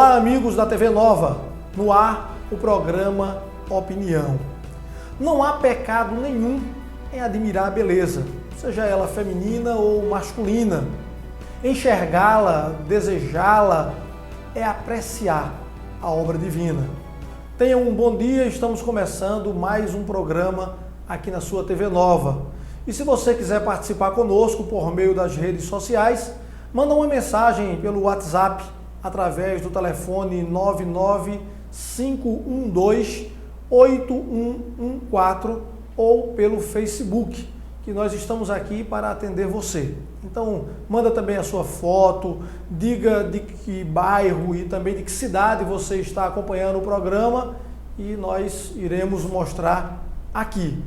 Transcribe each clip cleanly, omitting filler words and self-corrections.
Olá, amigos da TV Nova, no ar o programa Opinião. Não há pecado nenhum em admirar a beleza, seja ela feminina ou masculina. Enxergá-la, desejá-la, é apreciar a obra divina. Tenham um bom dia, estamos começando mais um programa aqui na sua TV Nova. E se você quiser participar conosco por meio das redes sociais, manda uma mensagem pelo WhatsApp através do telefone 99512-8114 ou pelo Facebook, que nós estamos aqui para atender você. Então, manda também a sua foto, diga de que bairro e também de que cidade você está acompanhando o programa e nós iremos mostrar aqui.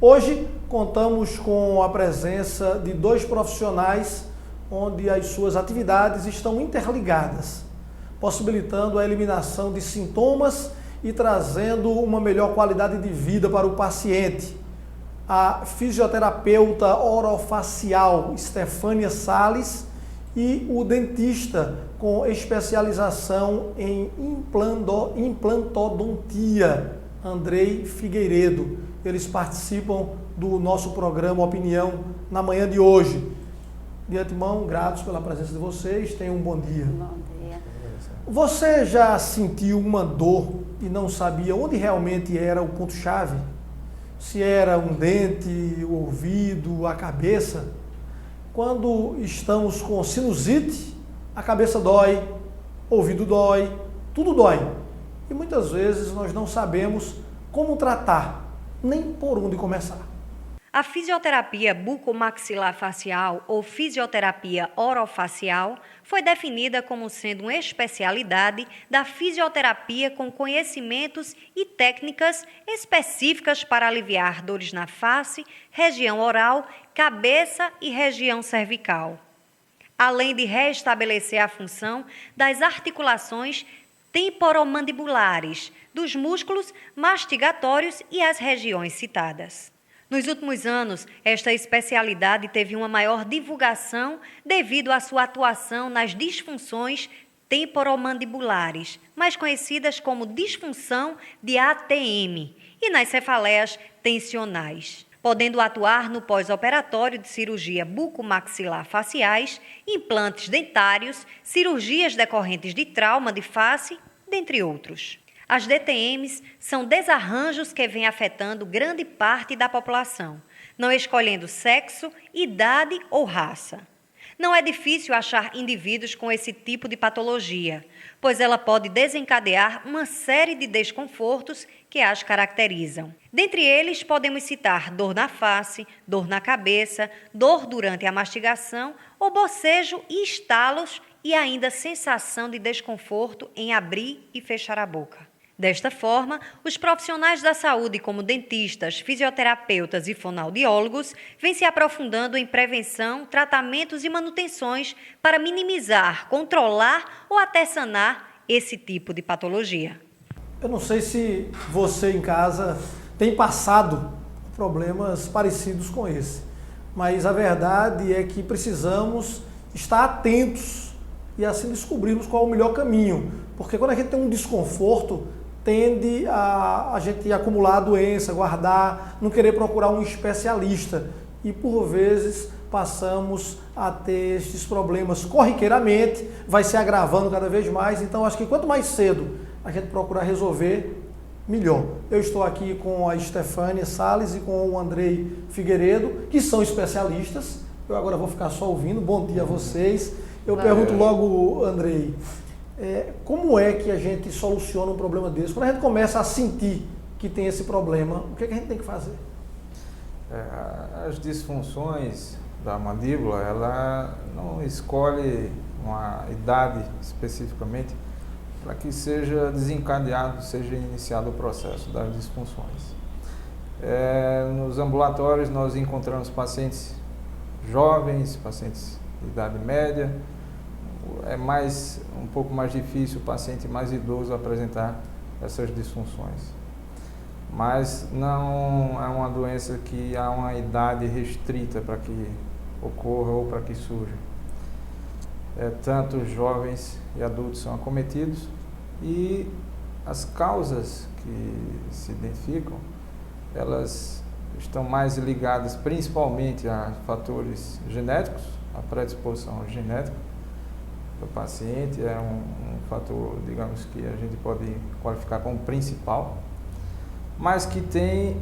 Hoje contamos com a presença de dois profissionais onde as suas atividades estão interligadas, possibilitando a eliminação de sintomas e trazendo uma melhor qualidade de vida para o paciente. A fisioterapeuta orofacial Stefânia Salles e o dentista com especialização em implantodontia, Andrei Figueiredo. Eles participam do nosso programa Opinião na manhã de hoje. De antemão, gratos pela presença de vocês. Tenham um bom dia. Bom dia. Você já sentiu uma dor e não sabia onde realmente era o ponto-chave? Se era um dente, o ouvido, a cabeça? Quando estamos com sinusite, a cabeça dói, o ouvido dói, tudo dói. E muitas vezes nós não sabemos como tratar, nem por onde começar. A fisioterapia bucomaxilar facial ou fisioterapia orofacial foi definida como sendo uma especialidade da fisioterapia com conhecimentos e técnicas específicas para aliviar dores na face, região oral, cabeça e região cervical, além de restabelecer a função das articulações temporomandibulares, dos músculos mastigatórios e as regiões citadas. Nos últimos anos, esta especialidade teve uma maior divulgação devido à sua atuação nas disfunções temporomandibulares, mais conhecidas como disfunção de ATM, e nas cefaleias tensionais, podendo atuar no pós-operatório de cirurgia bucomaxilar faciais, implantes dentários, cirurgias decorrentes de trauma de face, dentre outros. As DTMs são desarranjos que vêm afetando grande parte da população, não escolhendo sexo, idade ou raça. Não é difícil achar indivíduos com esse tipo de patologia, pois ela pode desencadear uma série de desconfortos que as caracterizam. Dentre eles, podemos citar dor na face, dor na cabeça, dor durante a mastigação ou bocejo e estalos e ainda sensação de desconforto em abrir e fechar a boca. Desta forma, os profissionais da saúde, como dentistas, fisioterapeutas e fonoaudiólogos, vêm se aprofundando em prevenção, tratamentos e manutenções para minimizar, controlar ou até sanar esse tipo de patologia. Eu não sei se você em casa tem passado problemas parecidos com esse, mas a verdade é que precisamos estar atentos e assim descobrirmos qual é o melhor caminho, porque quando a gente tem um desconforto, tende a gente acumular a doença, guardar, não querer procurar um especialista e por vezes passamos a ter estes problemas corriqueiramente, vai se agravando cada vez mais, então acho que quanto mais cedo a gente procurar resolver, melhor. Eu estou aqui com a Stefânia Salles e com o Andrei Figueiredo, que são especialistas, eu agora vou ficar só ouvindo, bom dia a vocês. Eu pergunto logo, Andrei, como é que a gente soluciona um problema desse? Quando a gente começa a sentir que tem esse problema, o que é que a gente tem que fazer? As disfunções da mandíbula, ela não escolhe uma idade especificamente para que seja desencadeado, seja iniciado o processo das disfunções. Nos ambulatórios nós encontramos pacientes jovens, pacientes de idade média. É um pouco mais difícil o paciente mais idoso apresentar essas disfunções. Mas não é uma doença que há uma idade restrita para que ocorra ou para que surja. tanto jovens e adultos são acometidos, e as causas que se identificam, elas estão mais ligadas principalmente a fatores genéticos, a predisposição genética do paciente é um fator, digamos, que a gente pode qualificar como principal, mas que tem,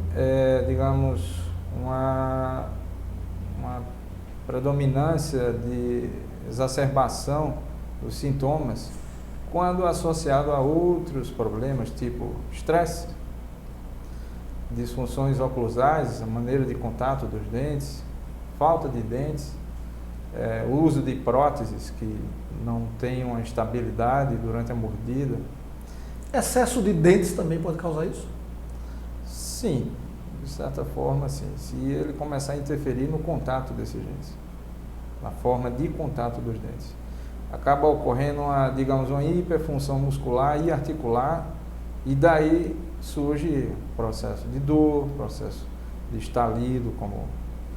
digamos, uma predominância de exacerbação dos sintomas quando associado a outros problemas, tipo estresse, disfunções oclusais, a maneira de contato dos dentes, falta de dentes, uso de próteses que não tem uma estabilidade durante a mordida. Excesso de dentes também pode causar isso? Sim, de certa forma, sim. Se ele começar a interferir no contato desses dentes, na forma de contato dos dentes, acaba ocorrendo uma hiperfunção muscular e articular, e daí surge processo de dor, processo de estalido, como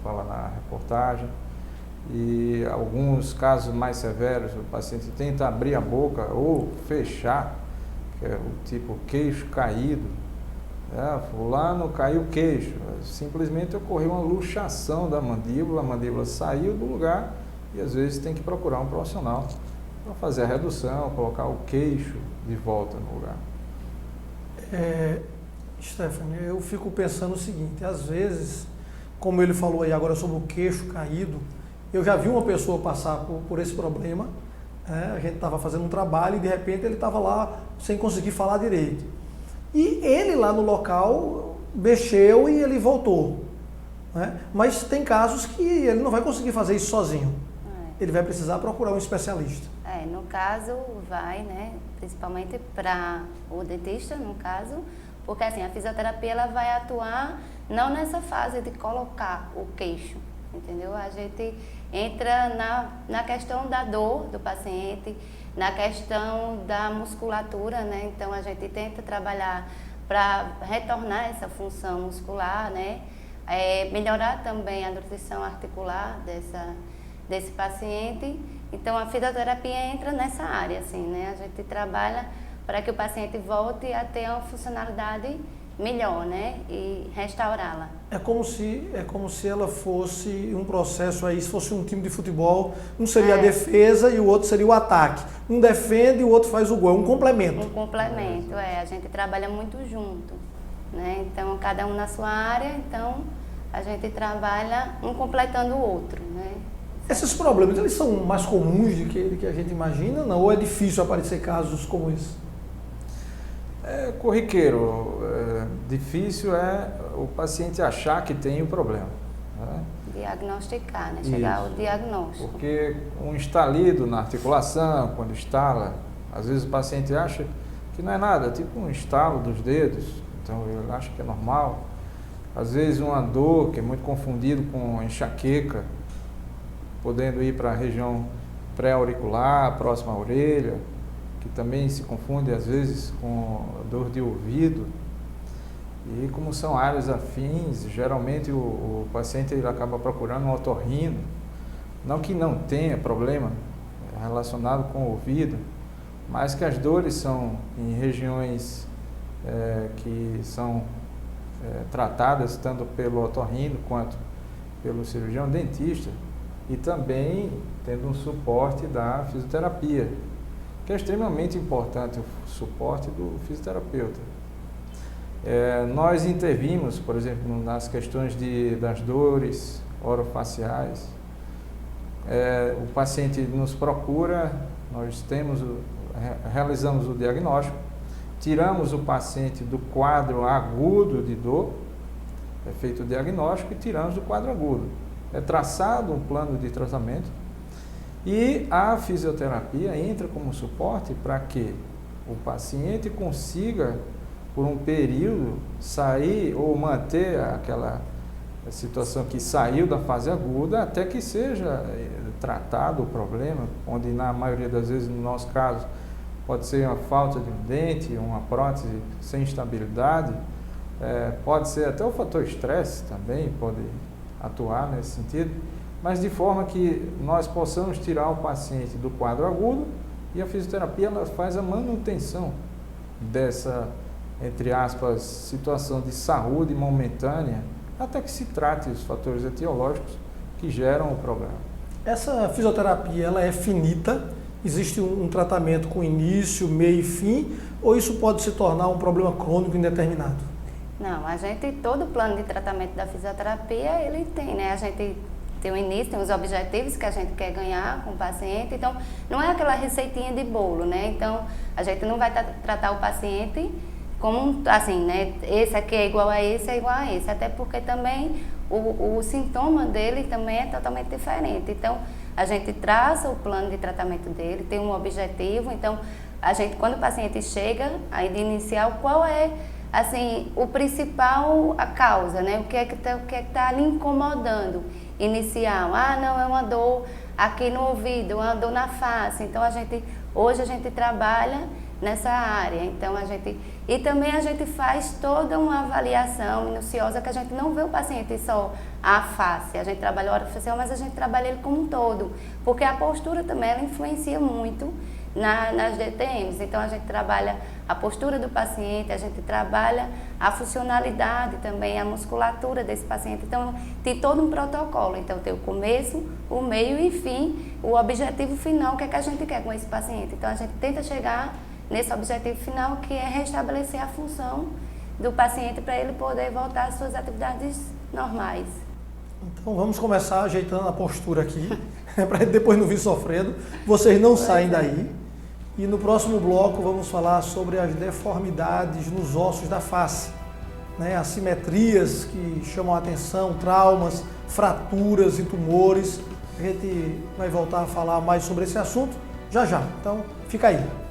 fala na reportagem, e alguns casos mais severos, o paciente tenta abrir a boca ou fechar, que é o tipo queixo caído, fulano caiu o queixo, simplesmente ocorreu uma luxação da mandíbula, a mandíbula saiu do lugar e às vezes tem que procurar um profissional para fazer a redução, colocar o queixo de volta no lugar. Stephanie, eu fico pensando o seguinte, às vezes, como ele falou aí agora sobre o queixo caído, eu já vi uma pessoa passar por esse problema, a gente estava fazendo um trabalho e de repente ele estava lá sem conseguir falar direito. E ele lá no local mexeu e ele voltou. Mas tem casos que ele não vai conseguir fazer isso sozinho. Ele vai precisar procurar um especialista. No caso, vai, principalmente para o dentista, no caso, porque assim, a fisioterapia ela vai atuar não nessa fase de colocar o queixo, entendeu? A gente entra na questão da dor do paciente, na questão da musculatura, Então a gente tenta trabalhar para retornar essa função muscular, melhorar também a nutrição articular desse paciente. Então a fisioterapia entra nessa área, assim, A gente trabalha para que o paciente volte a ter uma funcionalidade melhor, e restaurá-la. É como se ela fosse um processo aí, se fosse um time de futebol, um seria a defesa e o outro seria o ataque. Um defende e o outro faz o gol, é um complemento. Um complemento, a gente trabalha muito junto, Então, cada um na sua área, então a gente trabalha um completando o outro, Esses problemas, eles são mais comuns do que a gente imagina, não? Ou é difícil aparecer casos como esse? É corriqueiro. Difícil é o paciente achar que tem o problema. Diagnosticar, chegar ao diagnóstico. Porque um estalido na articulação, quando estala, às vezes o paciente acha que não é nada, tipo um estalo dos dedos, então ele acha que é normal. Às vezes uma dor, que é muito confundido com enxaqueca, podendo ir para a região pré-auricular, próxima à orelha, que também se confunde às vezes com dor de ouvido. E como são áreas afins, geralmente o paciente ele acaba procurando um otorrino, não que não tenha problema relacionado com o ouvido, mas que as dores são em regiões que são tratadas tanto pelo otorrino quanto pelo cirurgião dentista, e também tendo um suporte da fisioterapia, que é extremamente importante, o suporte do fisioterapeuta. Nós intervimos, por exemplo, nas questões das dores orofaciais. O paciente nos procura, nós realizamos o diagnóstico, tiramos o paciente do quadro agudo de dor, é feito o diagnóstico e tiramos do quadro agudo. É traçado um plano de tratamento e a fisioterapia entra como suporte para que o paciente consiga, por um período, sair ou manter aquela situação que saiu da fase aguda até que seja tratado o problema, onde na maioria das vezes, no nosso caso, pode ser uma falta de um dente, uma prótese sem estabilidade, pode ser até o fator estresse também, pode atuar nesse sentido, mas de forma que nós possamos tirar o paciente do quadro agudo, e a fisioterapia ela faz a manutenção dessa, entre aspas, situação de saúde momentânea, até que se trate os fatores etiológicos que geram o problema. Essa fisioterapia, ela é finita? Existe um tratamento com início, meio e fim, ou isso pode se tornar um problema crônico indeterminado? Não, todo o plano de tratamento da fisioterapia, ele tem, né? A gente tem o início, tem os objetivos que a gente quer ganhar com o paciente, então não é aquela receitinha de bolo, né? Então a gente não vai tratar o paciente como assim, né? Esse aqui é igual a esse, é igual a esse, até porque também o sintoma dele também é totalmente diferente. Então a gente traça o plano de tratamento dele, tem um objetivo, então quando o paciente chega, aí de inicial, qual é assim, o principal, a causa, né? O que é que tá ali incomodando? Inicial, não, é uma dor aqui no ouvido, uma dor na face. Então hoje a gente trabalha nessa área. Então e também a gente faz toda uma avaliação minuciosa, que a gente não vê o paciente só a face. A gente trabalha a orofacial, mas a gente trabalha ele como um todo, porque a postura também ela influencia muito nas DTMs. Então a gente trabalha a postura do paciente, a gente trabalha a funcionalidade também, a musculatura desse paciente. Então tem todo um protocolo. Então tem o começo, o meio e fim, o objetivo final, o que é que a gente quer com esse paciente. Então a gente tenta chegar nesse objetivo final, que é restabelecer a função do paciente para ele poder voltar às suas atividades normais. Então vamos começar ajeitando a postura aqui, para depois não vir sofrendo. Vocês não saem daí. E no próximo bloco vamos falar sobre as deformidades nos ossos da face, né? Assimetrias que chamam a atenção, traumas, fraturas e tumores. A gente vai voltar a falar mais sobre esse assunto já já. Então fica aí.